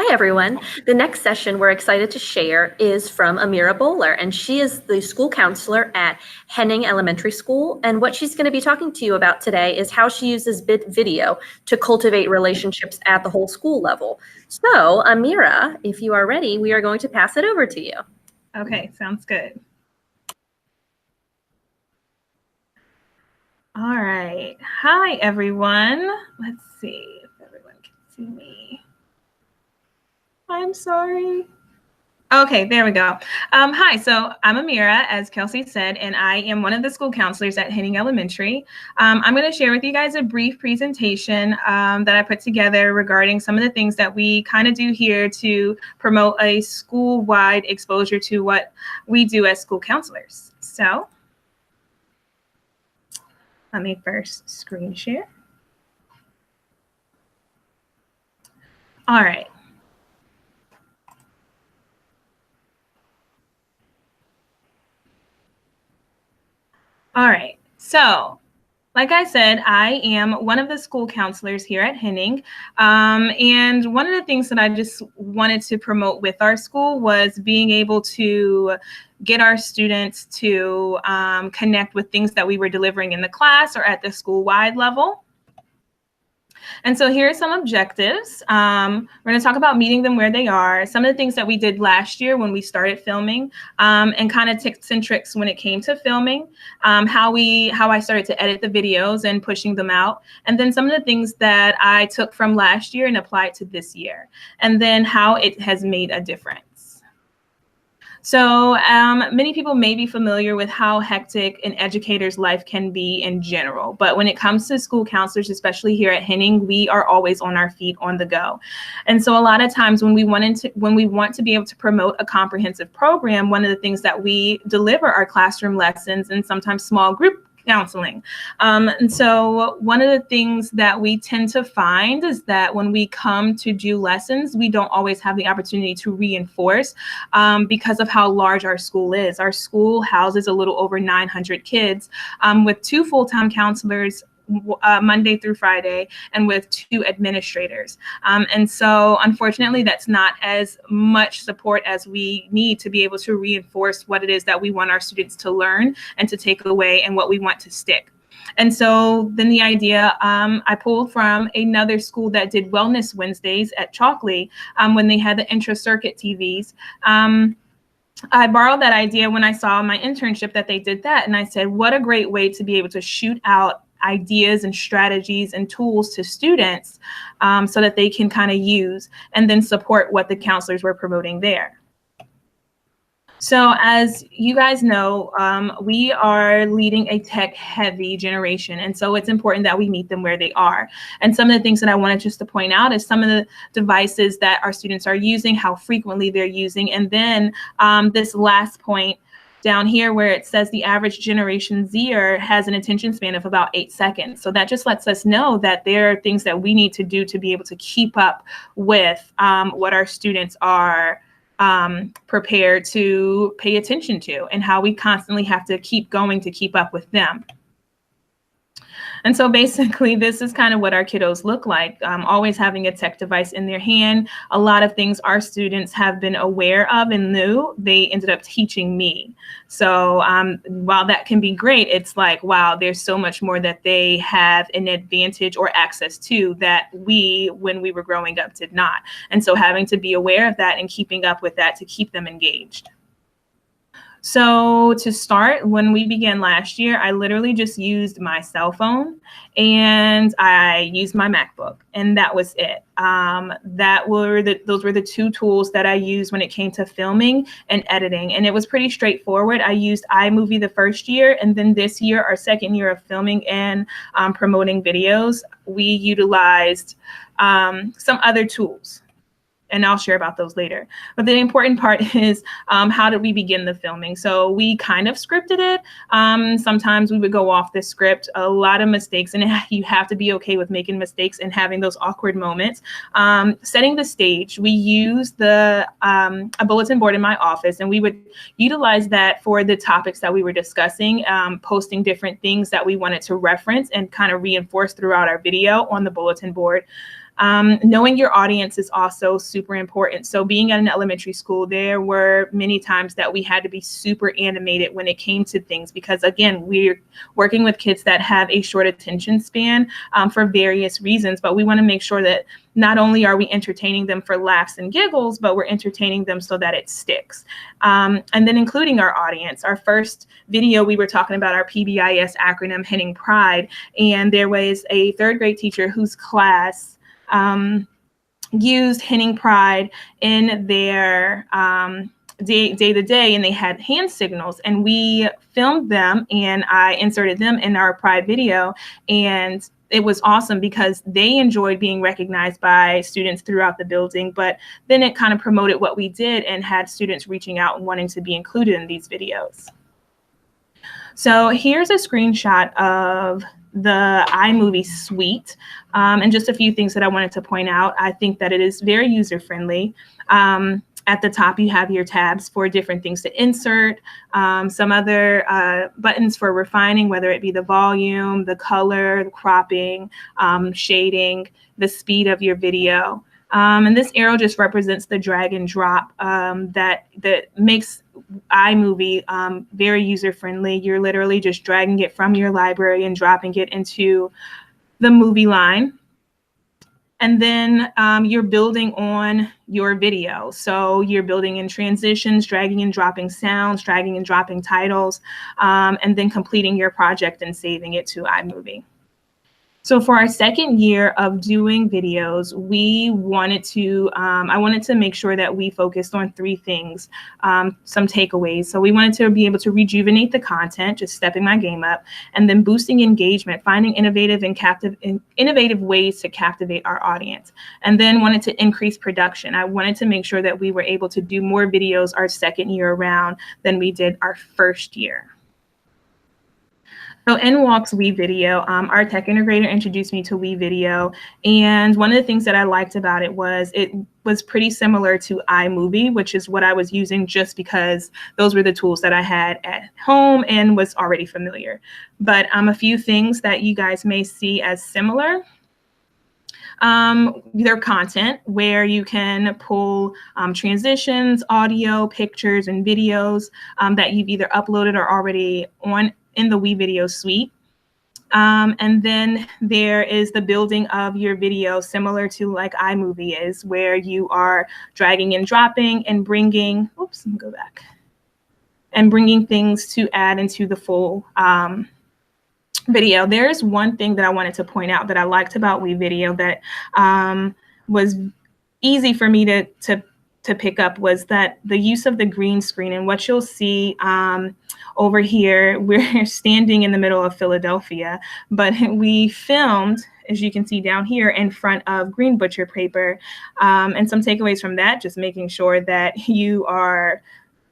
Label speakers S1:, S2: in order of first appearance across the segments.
S1: Hi, everyone. The next session we're excited to share is from Amirah Bohler, and she is the school counselor at Henning Elementary School. And what she's going to be talking to you about today is how she uses video to cultivate relationships at the whole school level. So, Amirah, if you are ready, we are going to pass it over to you.
S2: Okay, sounds good. All right. Hi, everyone. Let's see if everyone can see me. I'm sorry. Okay, there we go. Hi, so I'm Amirah, as Kelsey said, and I am one of the school counselors at Henning Elementary. I'm going to share with you guys a brief presentation that I put together regarding some of the things that we kind of do here to promote a school-wide exposure to what we do as school counselors. So let me first screen share. All right. All right. So, like I said, I am one of the school counselors here at Henning. And one of the things that I just wanted to promote with our school was being able to get our students to connect with things that we were delivering in the class or at the school-wide level. And so here are some objectives. We're going to talk about meeting them where they are, some of the things that we did last year when we started filming, and kind of tips and tricks when it came to filming, how I started to edit the videos and pushing them out, and then some of the things that I took from last year and applied to this year, and then how it has made a difference. So many people may be familiar with how hectic an educator's life can be in general. But when it comes to school counselors, especially here at Henning, we are always on our feet on the go. And so a lot of times when we want to be able to promote a comprehensive program, one of the things that we deliver are classroom lessons and sometimes small group counseling. And so one of the things that we tend to find is that when we come to do lessons, we don't always have the opportunity to reinforce because of how large our school is. Our school houses a little over 900 kids with 2 full-time counselors Monday through Friday, and with 2 administrators. And so unfortunately, that's not as much support as we need to be able to reinforce what it is that we want our students to learn and to take away and what we want to stick. And so then the idea I pulled from another school that did Wellness Wednesdays at Chalkley when they had the intra-circuit TVs. I borrowed that idea when I saw my internship that they did that. And I said, what a great way to be able to shoot out ideas and strategies and tools to students so that they can kind of use and then support what the counselors were promoting there. So as you guys know, we are leading a tech-heavy generation, and so it's important that we meet them where they are. And some of the things that I wanted just to point out is some of the devices that our students are using, how frequently they're using, and then this last point down here where it says the average Generation Zer has an attention span of about 8 seconds. So that just lets us know that there are things that we need to do to be able to keep up with what our students are prepared to pay attention to, and how we constantly have to keep going to keep up with them. And so basically, this is kind of what our kiddos look like, always having a tech device in their hand. A lot of things our students have been aware of and knew, they ended up teaching me. So while that can be great, it's like, wow, there's so much more that they have an advantage or access to that we, when we were growing up, did not. And so having to be aware of that and keeping up with that to keep them engaged. So to start, when we began last year, I literally just used my cell phone and I used my MacBook, and that was it. Those were the 2 tools that I used when it came to filming and editing, and it was pretty straightforward. I used iMovie the first year, and then this year, our second year of filming and promoting videos, we utilized some other tools. And I'll share about those later. But the important part is how did we begin the filming? So we kind of scripted it. Sometimes we would go off the script, a lot of mistakes, and you have to be okay with making mistakes and having those awkward moments. Setting the stage, we used a bulletin board in my office, and we would utilize that for the topics that we were discussing, posting different things that we wanted to reference and kind of reinforce throughout our video on the bulletin board. Knowing your audience is also super important. So being at an elementary school, there were many times that we had to be super animated when it came to things, because again, we're working with kids that have a short attention span for various reasons, but we want to make sure that not only are we entertaining them for laughs and giggles, but we're entertaining them so that it sticks. And then including our audience. Our first video, we were talking about our PBIS acronym, Henning Pride, and there was a third grade teacher whose class used Henning Pride in their day to day, and they had hand signals, and we filmed them and I inserted them in our Pride video, and it was awesome because they enjoyed being recognized by students throughout the building, but then it kind of promoted what we did and had students reaching out and wanting to be included in these videos. So here's a screenshot of the iMovie suite, and just a few things that I wanted to point out. I think that it is very user-friendly. At the top, you have your tabs for different things to insert, some other buttons for refining, whether it be the volume, the color, the cropping, shading, the speed of your video. And this arrow just represents the drag and drop that makes iMovie very user-friendly. You're literally just dragging it from your library and dropping it into the movie line. And then you're building on your video. So you're building in transitions, dragging and dropping sounds, dragging and dropping titles, and then completing your project and saving it to iMovie. So for our second year of doing videos, we wanted to, I wanted to make sure that we focused on three things, some takeaways. So we wanted to be able to rejuvenate the content, just stepping my game up, and then boosting engagement, finding innovative ways to captivate our audience. And then wanted to increase production. I wanted to make sure that we were able to do more videos our second year around than we did our first year. So in walks WeVideo. Our tech integrator introduced me to WeVideo, and one of the things that I liked about it was pretty similar to iMovie, which is what I was using just because those were the tools that I had at home and was already familiar. But a few things that you guys may see as similar. Their content, where you can pull transitions, audio, pictures, and videos that you've either uploaded or already on in the WeVideo suite. And then there is the building of your video, similar to like iMovie is, where you are dragging and dropping and bringing, oops, let me go back, and bringing things to add into the full video. There is one thing that I wanted to point out that I liked about WeVideo that was easy for me to pick up, was that the use of the green screen. And what you'll see over here, we're standing in the middle of Philadelphia, but we filmed, as you can see down here, in front of green butcher paper. And some takeaways from that, just making sure that you are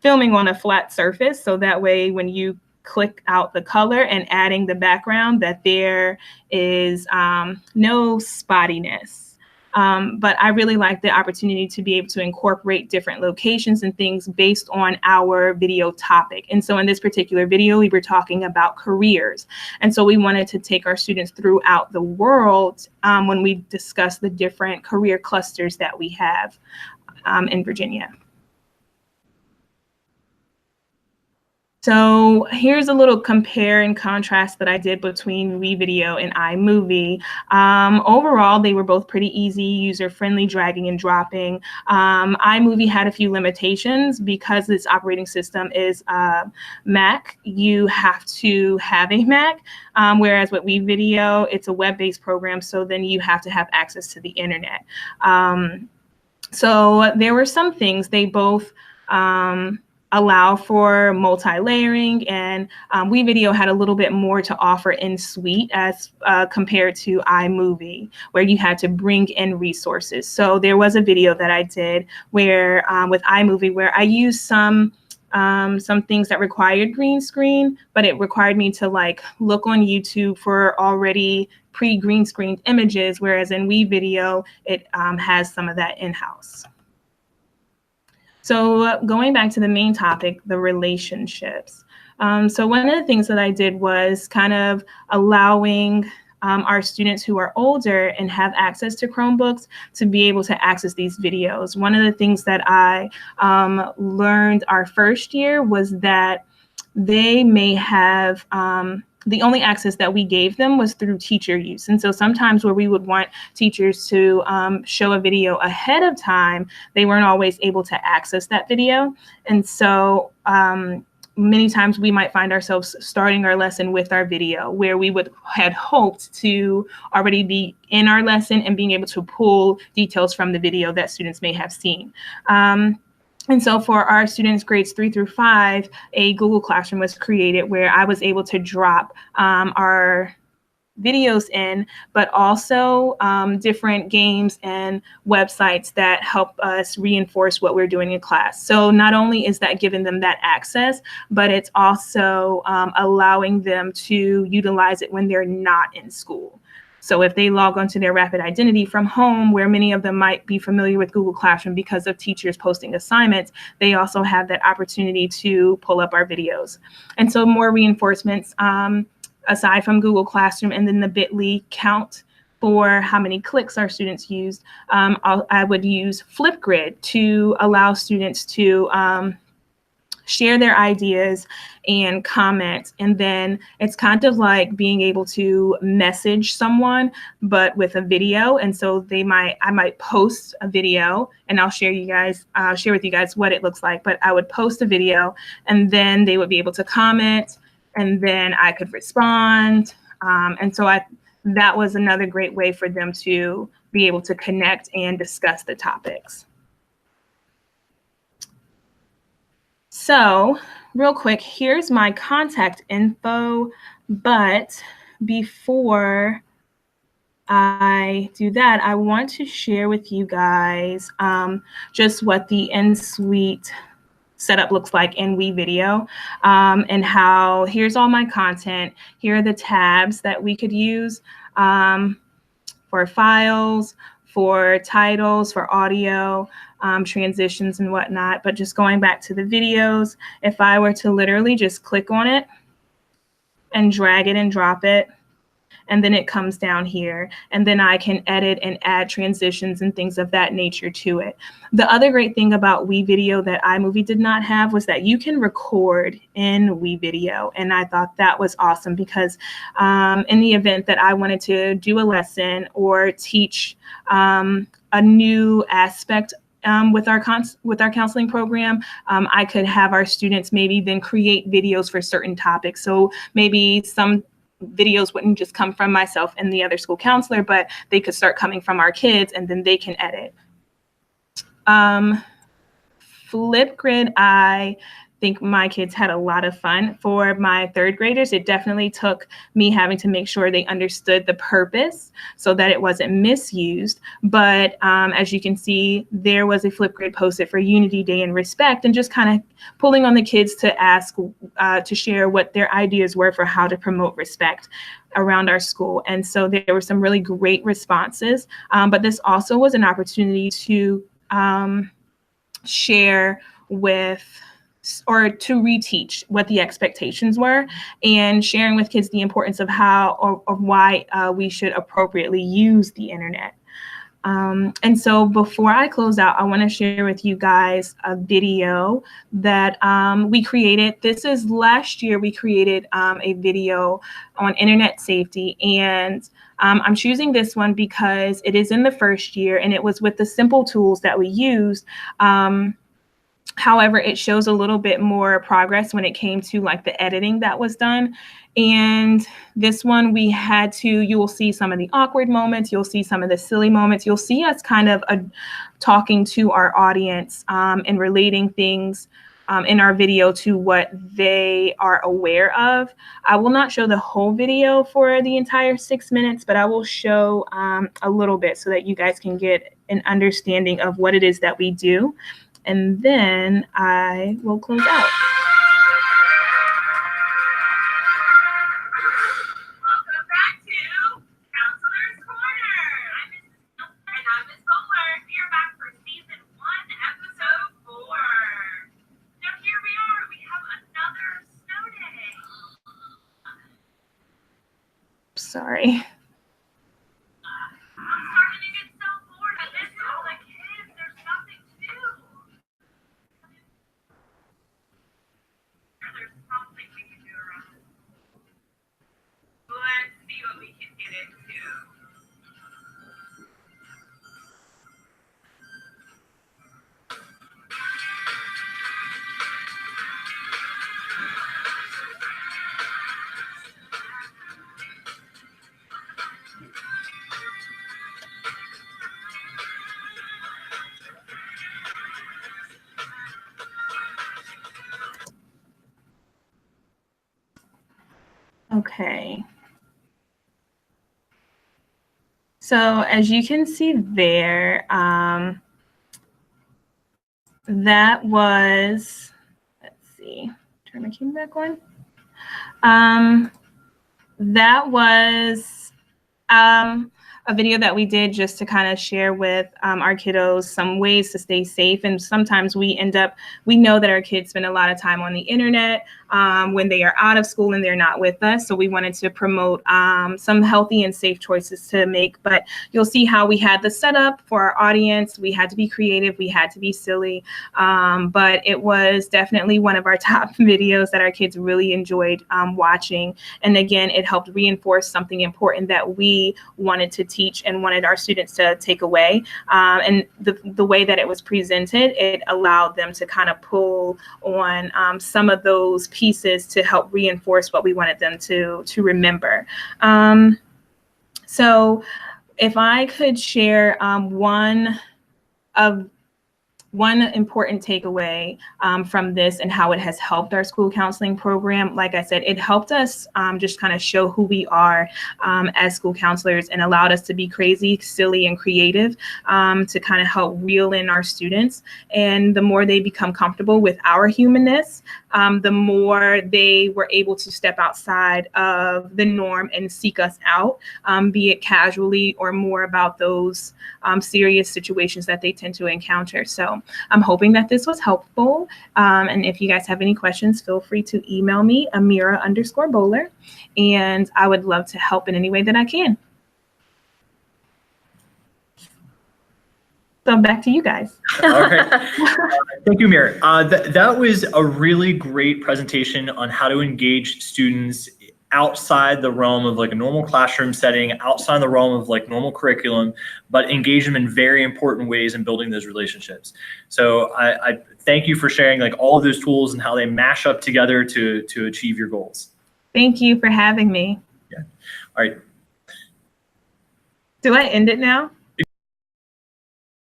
S2: filming on a flat surface, so that way when you click out the color and adding the background, that there is no spottiness. But I really like the opportunity to be able to incorporate different locations and things based on our video topic. And so in this particular video, we were talking about careers. And so we wanted to take our students throughout the world when we discuss the different career clusters that we have in Virginia. So here's a little compare and contrast that I did between WeVideo and iMovie. Overall, they were both pretty easy, user-friendly, dragging and dropping. iMovie had a few limitations because its operating system is Mac. You have to have a Mac, whereas with WeVideo, it's a web-based program, so then you have to have access to the internet. So there were some things. They both allow for multi-layering, and WeVideo had a little bit more to offer in suite as compared to iMovie, where you had to bring in resources. So there was a video that I did where with iMovie, where I used some things that required green screen, but it required me to like look on YouTube for already pre-green screened images, whereas in WeVideo, it has some of that in-house. So going back to the main topic, the relationships. So one of the things that I did was kind of allowing our students who are older and have access to Chromebooks to be able to access these videos. One of the things that I learned our first year was that they may have the only access that we gave them was through teacher use. And so sometimes where we would want teachers to show a video ahead of time, they weren't always able to access that video. And so many times we might find ourselves starting our lesson with our video where we had hoped to already be in our lesson and being able to pull details from the video that students may have seen. And so for our students grades 3 through 5, a Google Classroom was created where I was able to drop our videos in, but also different games and websites that help us reinforce what we're doing in class. So not only is that giving them that access, but it's also allowing them to utilize it when they're not in school. So if they log onto their Rapid Identity from home, where many of them might be familiar with Google Classroom because of teachers posting assignments, they also have that opportunity to pull up our videos. And so more reinforcements aside from Google Classroom, and then the bit.ly count for how many clicks our students used. I would use Flipgrid to allow students to share their ideas and comment. And then it's kind of like being able to message someone, but with a video. And so I might post a video and I'll share with you guys what it looks like, but I would post a video and then they would be able to comment and then I could respond. And so that was another great way for them to be able to connect and discuss the topics. So real quick, here's my contact info, but before I do that, I want to share with you guys just what the in-suite setup looks like in WeVideo, and how here's all my content. Here are the tabs that we could use for files, for titles, for audio, transitions and whatnot. But just going back to the videos, if I were to literally just click on it and drag it and drop it, and then it comes down here, and then I can edit and add transitions and things of that nature to it. The other great thing about WeVideo that iMovie did not have was that you can record in WeVideo, and I thought that was awesome because in the event that I wanted to do a lesson or teach a new aspect with our counseling program, I could have our students maybe then create videos for certain topics. So maybe some videos wouldn't just come from myself and the other school counselor, but they could start coming from our kids and then they can edit. Flipgrid, I think my kids had a lot of fun. For my third graders, it definitely took me having to make sure they understood the purpose so that it wasn't misused. But as you can see, there was a Flipgrid posted for Unity Day and Respect, and just kind of pulling on the kids to ask, to share what their ideas were for how to promote respect around our school. And so there were some really great responses, but this also was an opportunity to share with or to reteach what the expectations were and sharing with kids the importance of how or why we should appropriately use the internet. And so before I close out, I want to share with you guys a video that we created. This is last year we created a video on internet safety, and I'm choosing this one because it is in the first year and it was with the simple tools that we used. However, it shows a little bit more progress when it came to like the editing that was done. And this one we had to, you will see some of the awkward moments, you'll see some of the silly moments, you'll see us kind of talking to our audience and relating things in our video to what they are aware of. I will not show the whole video for the entire 6 minutes, but I will show a little bit so that you guys can get an understanding of what it is that we do. And then I will close out. Welcome
S3: back to Counselor's Corner. I'm Mrs. Nelson and I'm Ms. Bohler. We are back for season 1, episode 4. Now here we are. We have another snow day.
S2: Sorry. Okay. So as you can see there, that was, let's see, turn my camera back on. That was a video that we did just to kind of share with our kiddos some ways to stay safe. And sometimes we know that our kids spend a lot of time on the internet when they are out of school and they're not with us. So we wanted to promote some healthy and safe choices to make. But you'll see how we had the setup for our audience. We had to be creative. We had to be silly. But it was definitely one of our top videos that our kids really enjoyed watching. And again, it helped reinforce something important that we wanted to teach and wanted our students to take away. And the way that it was presented, it allowed them to kind of pull on some of those pieces to help reinforce what we wanted them to remember. So if I could share one important takeaway from this and how it has helped our school counseling program. Like I said, it helped us just kind of show who we are as school counselors and allowed us to be crazy, silly, and creative to kind of help reel in our students. And the more they become comfortable with our humanness, the more they were able to step outside of the norm and seek us out, be it casually or more about those serious situations that they tend to encounter. So I'm hoping that this was helpful. And if you guys have any questions, feel free to email me, Amirah_Bohler, and I would love to help in any way that I can. So back to you guys.
S4: All right. Thank you, Amirah. That was a really great presentation on how to engage students outside the realm of like a normal classroom setting, outside the realm of like normal curriculum, but engage them in very important ways in building those relationships. So I thank you for sharing like all of those tools and how they mash up together to achieve your goals.
S2: Thank you for having me.
S4: Yeah. All right.
S2: Do I end it now?